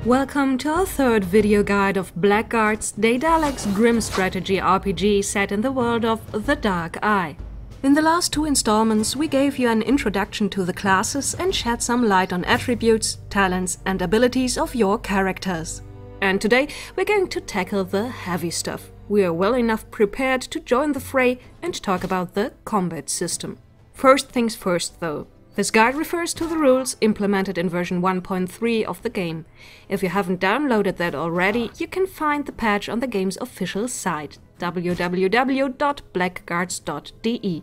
Welcome to our third video guide of Blackguards, Daedalus grim strategy RPG set in the world of The Dark Eye. In the last two installments, we gave you an introduction to the classes and shed some light on attributes, talents and abilities of your characters. And today we're going to tackle the heavy stuff. We are well enough prepared to join the fray and talk about the combat system. First things first though. This guide refers to the rules implemented in version 1.3 of the game. If you haven't downloaded that already, you can find the patch on the game's official site, www.blackguards.de.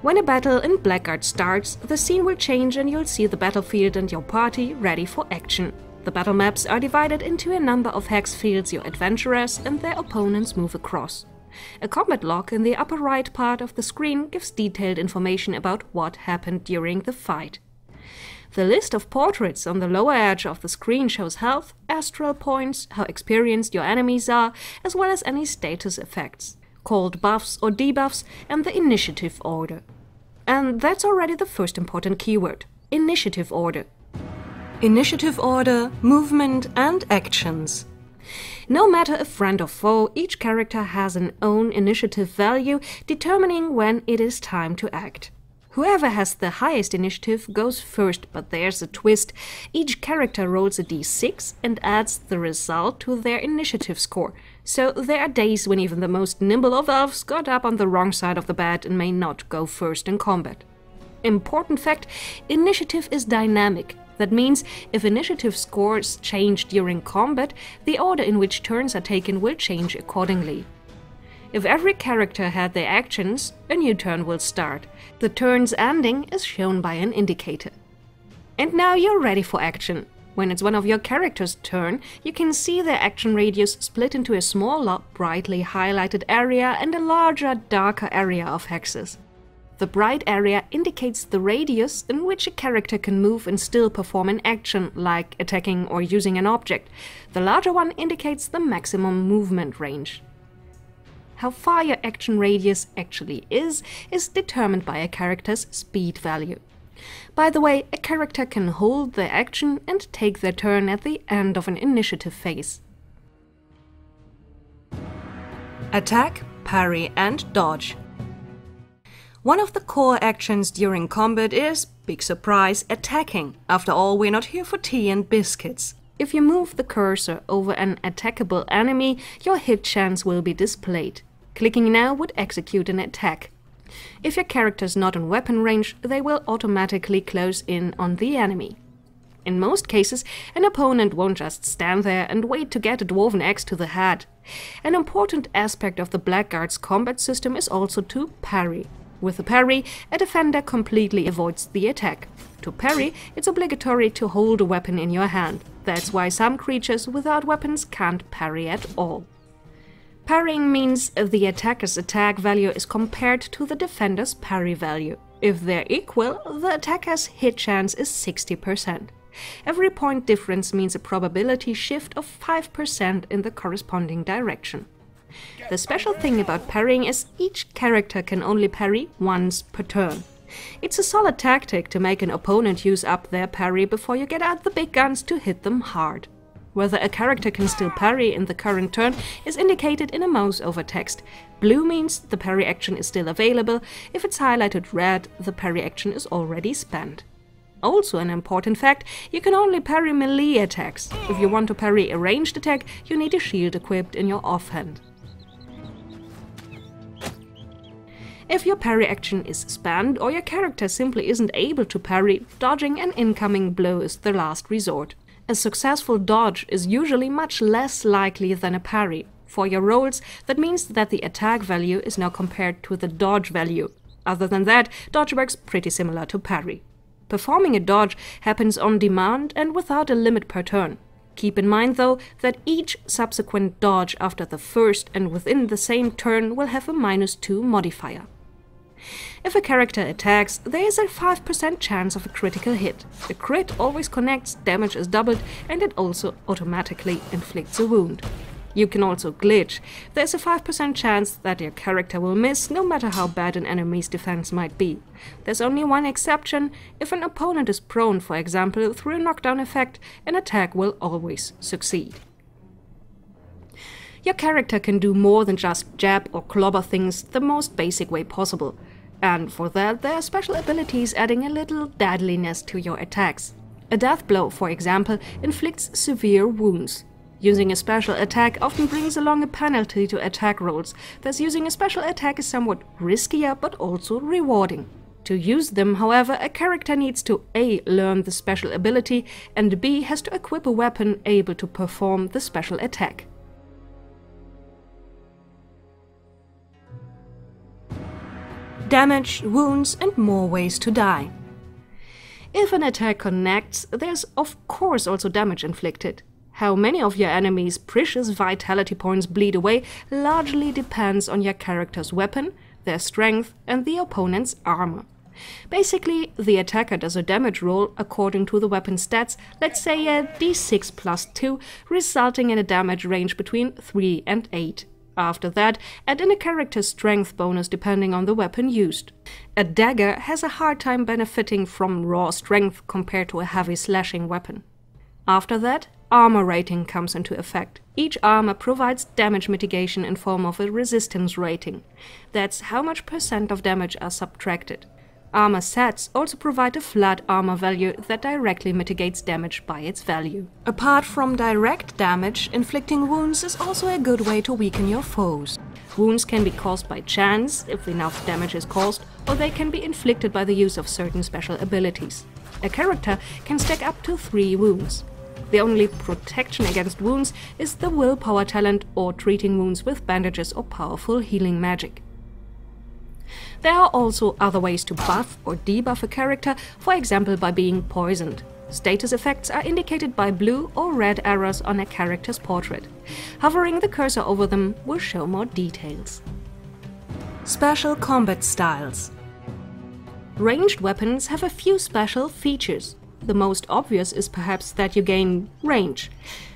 When a battle in Blackguards starts, the scene will change and you'll see the battlefield and your party ready for action. The battle maps are divided into a number of hex fields your adventurers and their opponents move across. A combat log in the upper right part of the screen gives detailed information about what happened during the fight. The list of portraits on the lower edge of the screen shows health, astral points, how experienced your enemies are, as well as any status effects, called buffs or debuffs, and the initiative order. And that's already the first important keyword: initiative order. Initiative order, movement, and actions. No matter a friend or foe, each character has an own initiative value, determining when it is time to act. Whoever has the highest initiative goes first, but there's a twist. Each character rolls a d6 and adds the result to their initiative score. So there are days when even the most nimble of elves got up on the wrong side of the bed and may not go first in combat. Important fact: initiative is dynamic. That means if initiative scores change during combat, the order in which turns are taken will change accordingly. If every character had their actions, a new turn will start. The turn's ending is shown by an indicator. And now you're ready for action. When it's one of your character's turn, you can see their action radius split into a smaller, brightly highlighted area and a larger, darker area of hexes. The bright area indicates the radius in which a character can move and still perform an action, like attacking or using an object. The larger one indicates the maximum movement range. How far your action radius actually is determined by a character's speed value. By the way, a character can hold their action and take their turn at the end of an initiative phase. Attack, parry, and dodge. One of the core actions during combat is, big surprise, attacking. After all, we're not here for tea and biscuits. If you move the cursor over an attackable enemy, your hit chance will be displayed. Clicking now would execute an attack. If your character is not in weapon range, they will automatically close in on the enemy. In most cases, an opponent won't just stand there and wait to get a dwarven axe to the head. An important aspect of the Blackguards combat system is also to parry. With a parry, a defender completely avoids the attack. To parry, it's obligatory to hold a weapon in your hand. That's why some creatures without weapons can't parry at all. Parrying means the attacker's attack value is compared to the defender's parry value. If they're equal, the attacker's hit chance is 60%. Every point difference means a probability shift of 5% in the corresponding direction. The special thing about parrying is each character can only parry once per turn. It's a solid tactic to make an opponent use up their parry before you get out the big guns to hit them hard. Whether a character can still parry in the current turn is indicated in a mouse over text. Blue means the parry action is still available. If it's highlighted red, the parry action is already spent. Also an important fact, you can only parry melee attacks. If you want to parry a ranged attack, you need a shield equipped in your offhand. If your parry action is spent or your character simply isn't able to parry, dodging an incoming blow is the last resort. A successful dodge is usually much less likely than a parry. For your rolls, that means that the attack value is now compared to the dodge value. Other than that, dodge works pretty similar to parry. Performing a dodge happens on demand and without a limit per turn. Keep in mind though that each subsequent dodge after the first and within the same turn will have a -2 modifier. If a character attacks, there is a 5% chance of a critical hit. A crit always connects, damage is doubled, and it also automatically inflicts a wound. You can also glitch. There's a 5% chance that your character will miss, no matter how bad an enemy's defense might be. There's only one exception: if an opponent is prone, for example, through a knockdown effect, an attack will always succeed. Your character can do more than just jab or clobber things the most basic way possible. And for that, there are special abilities adding a little deadliness to your attacks. A death blow, for example, inflicts severe wounds. Using a special attack often brings along a penalty to attack rolls, thus using a special attack is somewhat riskier but also rewarding. To use them, however, a character needs to A. learn the special ability, and B. has to equip a weapon able to perform the special attack. Damage, wounds, and more ways to die. If an attack connects, there's of course also damage inflicted. How many of your enemies' precious vitality points bleed away largely depends on your character's weapon, their strength, and the opponent's armor. Basically, the attacker does a damage roll according to the weapon stats, let's say a d6 plus 2, resulting in a damage range between 3 and 8. After that, add in a character's strength bonus depending on the weapon used. A dagger has a hard time benefiting from raw strength compared to a heavy slashing weapon. After that, armor rating comes into effect. Each armor provides damage mitigation in form of a resistance rating. That's how much % of damage are subtracted. Armor sets also provide a flat armor value that directly mitigates damage by its value. Apart from direct damage, inflicting wounds is also a good way to weaken your foes. Wounds can be caused by chance, if enough damage is caused, or they can be inflicted by the use of certain special abilities. A character can stack up to 3 wounds. The only protection against wounds is the willpower talent or treating wounds with bandages or powerful healing magic. There are also other ways to buff or debuff a character, for example by being poisoned. Status effects are indicated by blue or red arrows on a character's portrait. Hovering the cursor over them will show more details. Special combat styles. Ranged weapons have a few special features. The most obvious is perhaps that you gain range.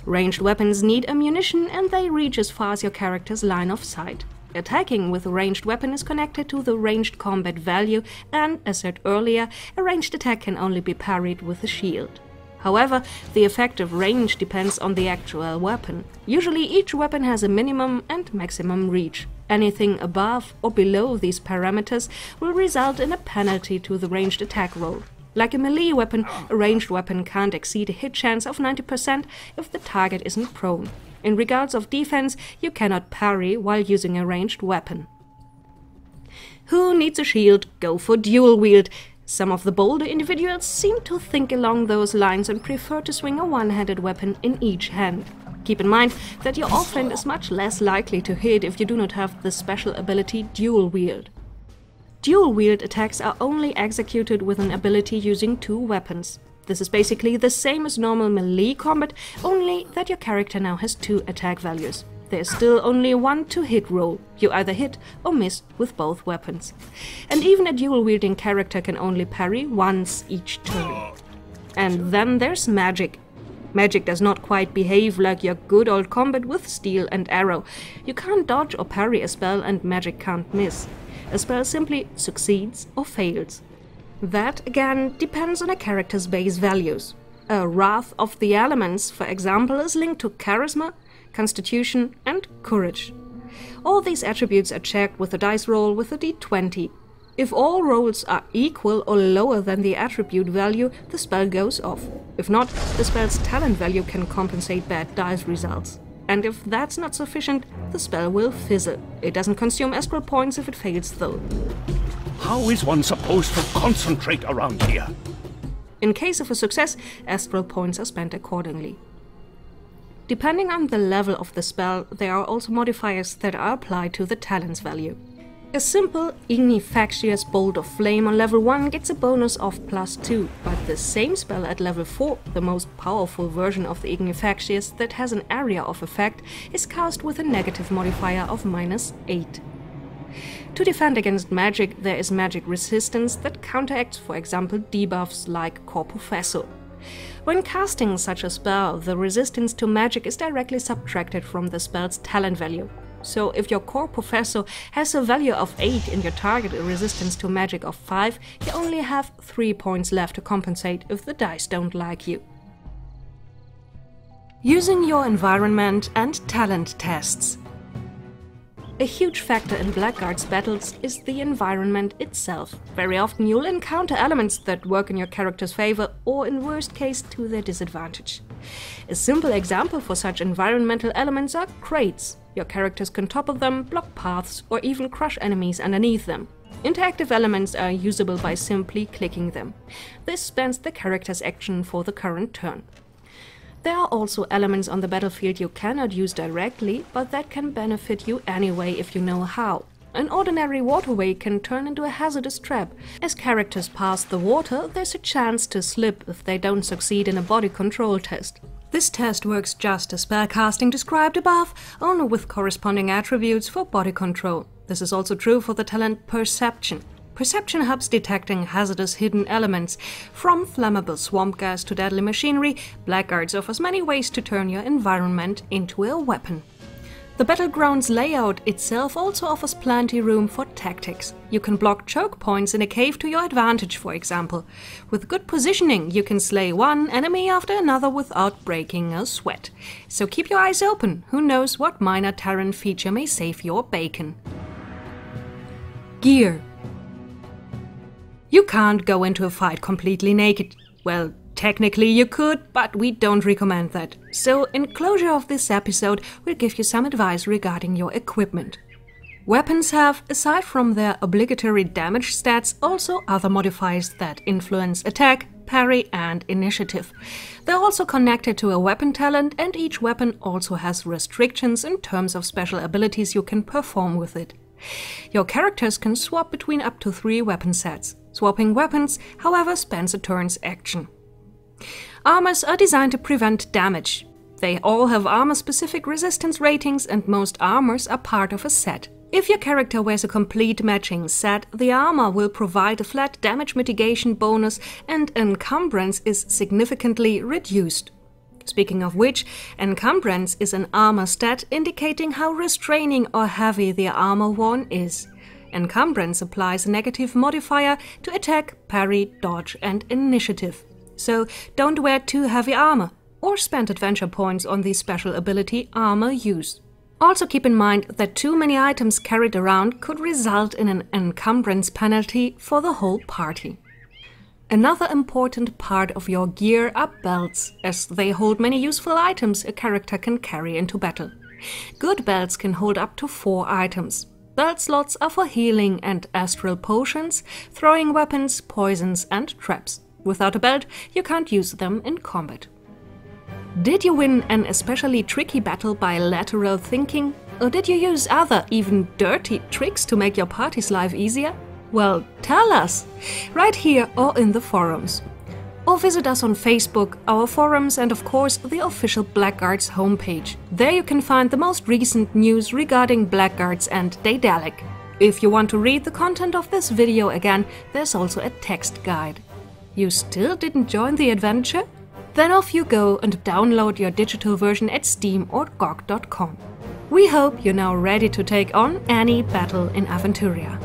Ranged weapons need ammunition and they reach as far as your character's line of sight. Attacking with a ranged weapon is connected to the ranged combat value and, as said earlier, a ranged attack can only be parried with a shield. However, the effective range depends on the actual weapon. Usually each weapon has a minimum and maximum reach. Anything above or below these parameters will result in a penalty to the ranged attack roll. Like a melee weapon, a ranged weapon can't exceed a hit chance of 90% if the target isn't prone. In regards of defense, you cannot parry while using a ranged weapon. Who needs a shield? Go for dual wield. Some of the bolder individuals seem to think along those lines and prefer to swing a one-handed weapon in each hand. Keep in mind that your offhand is much less likely to hit if you do not have the special ability dual wield. Dual-wield attacks are only executed with an ability using 2 weapons. This is basically the same as normal melee combat, only that your character now has 2 attack values. There is still only 1 to-hit roll. You either hit or miss with both weapons. And even a dual-wielding character can only parry once each turn. And then there's magic. Magic does not quite behave like your good old combat with steel and arrow. You can't dodge or parry a spell and magic can't miss. A spell simply succeeds or fails. That, again, depends on a character's base values. A Wrath of the Elements, for example, is linked to Charisma, Constitution and Courage. All these attributes are checked with a dice roll with a d20. If all rolls are equal or lower than the attribute value, the spell goes off. If not, the spell's talent value can compensate bad dice results. And if that's not sufficient, the spell will fizzle. It doesn't consume astral points if it fails though. How is one supposed to concentrate around here? In case of a success, astral points are spent accordingly. Depending on the level of the spell, there are also modifiers that are applied to the talent's value. A simple Ignifactious Bolt of Flame on level 1 gets a bonus of +2, but the same spell at level 4, the most powerful version of the Ignifactious that has an area of effect, is cast with a negative modifier of -8. To defend against magic, there is magic resistance that counteracts, for example, debuffs like Corpo Fesso. When casting such a spell, the resistance to magic is directly subtracted from the spell's talent value. So if your core professor has a value of 8 and your target a resistance to magic of 5, you only have 3 points left to compensate if the dice don't like you. Using your environment and talent tests. A huge factor in Blackguards battles is the environment itself. Very often you'll encounter elements that work in your character's favor or in worst case to their disadvantage. A simple example for such environmental elements are crates. Your characters can topple them, block paths or even crush enemies underneath them. Interactive elements are usable by simply clicking them. This spends the character's action for the current turn. There are also elements on the battlefield you cannot use directly, but that can benefit you anyway if you know how. An ordinary waterway can turn into a hazardous trap. As characters pass the water, there's a chance to slip if they don't succeed in a body control test. This test works just as spellcasting described above, only with corresponding attributes for body control. This is also true for the talent Perception. Perception helps detecting hazardous hidden elements. From flammable swamp gas to deadly machinery, Blackguards offers many ways to turn your environment into a weapon. The battleground's layout itself also offers plenty room for tactics. You can block choke points in a cave to your advantage, for example. With good positioning, you can slay one enemy after another without breaking a sweat. So keep your eyes open, who knows what minor Terran feature may save your bacon. Gear. You can't go into a fight completely naked. Well, technically you could, but we don't recommend that. So in closure of this episode, we'll give you some advice regarding your equipment. Weapons have, aside from their obligatory damage stats, also other modifiers that influence attack, parry and initiative. They're also connected to a weapon talent, and each weapon also has restrictions in terms of special abilities you can perform with it. Your characters can swap between up to 3 weapon sets. Swapping weapons, however, spends a turn's action. Armors are designed to prevent damage. They all have armor-specific resistance ratings, and most armors are part of a set. If your character wears a complete matching set, the armor will provide a flat damage mitigation bonus and encumbrance is significantly reduced. Speaking of which, encumbrance is an armor stat indicating how restraining or heavy the armor worn is. Encumbrance applies a negative modifier to attack, parry, dodge and initiative. So don't wear too heavy armor, or spend adventure points on the special ability Armor Use. Also keep in mind that too many items carried around could result in an encumbrance penalty for the whole party. Another important part of your gear are belts, as they hold many useful items a character can carry into battle. Good belts can hold up to 4 items. Belt slots are for healing and astral potions, throwing weapons, poisons and traps. Without a belt, you can't use them in combat. Did you win an especially tricky battle by lateral thinking? Or did you use other, even dirty tricks to make your party's life easier? Well, tell us! Right here or in the forums. Or visit us on Facebook, our forums and of course the official Blackguards homepage. There you can find the most recent news regarding Blackguards and Daedalic. If you want to read the content of this video again, there's also a text guide. You still didn't join the adventure? Then off you go and download your digital version at Steam or GOG.com. We hope you're now ready to take on any battle in Aventuria.